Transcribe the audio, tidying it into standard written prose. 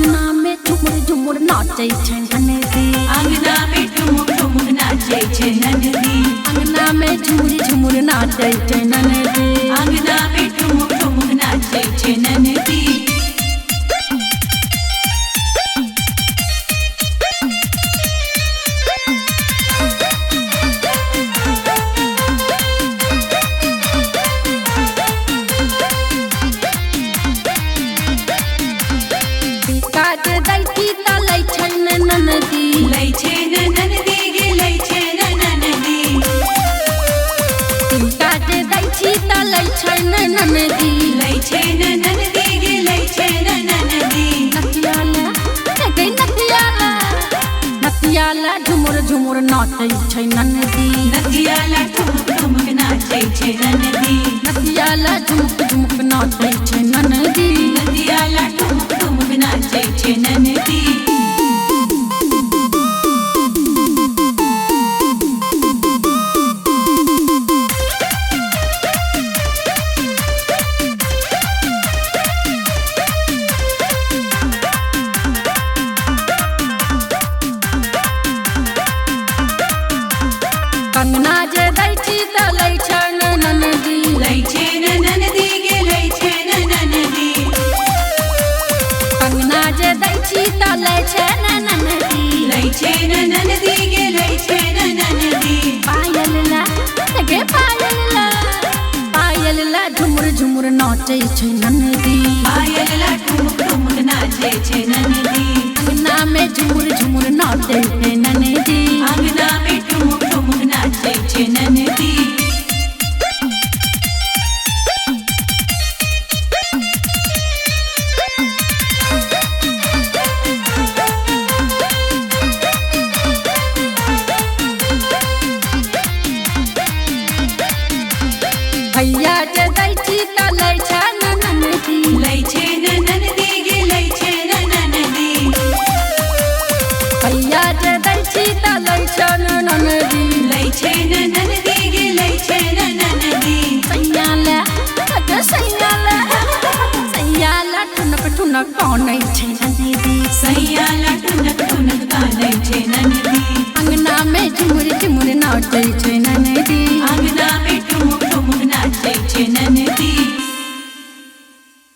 अंगना में झुमुर झुमुर नाचे छै ननदी अंगना में ठुमुक ठुमुक नाचे छे ननदी अंगना में झुमुर झुमुर नाचे छै ननदी अंगना में ठुमुक ठुमुक नाचे छे ननदी काज दैती त लै छै ननदी लै छे ननदी गे लै छे ननदी काज दैती त लै छै ननदी लै छे ननदी गे लै छे ननदी नतियाला गे नतियाला झुमुर झुमुर नाचे छै ननदी नदियाला ठुमुक ठुमुक नाचे छे ननदी नतियाला झुमुक झुमुक नाचे छै ननदी नदियाला ठुमुक ठुमुक नाचे छे ननदी कंगना जे दैती त लै छै ननदी लै छे ननदी गे लै छे ननदी कंगना जे दैती त लै छै ननदी लै छे ननदी गे लै छे ननदी पायल ला गे पायल ला झुमुर झुमुर नाचे छै ननदी पायल ला ठुमुक ठुमुक नाचे छे ननदी अंगना में झुमुर झुमुर नाचे छै ननदी अंगना में ठुमुक ठुमुक नाचे छे ननदी भैया जे दैती त लै छै ननदी लै छे ननदी गे लै छे ननदी भैया जे दैती त लै छै ननदी लै छे ननदी गे लै छे ननदी सैयाला सैयाला ठुनक ठुनक कानै छै ननदी सैयाला ठुनक ठुनक गानै छे ननदी अंगना में झुमुर झुमुर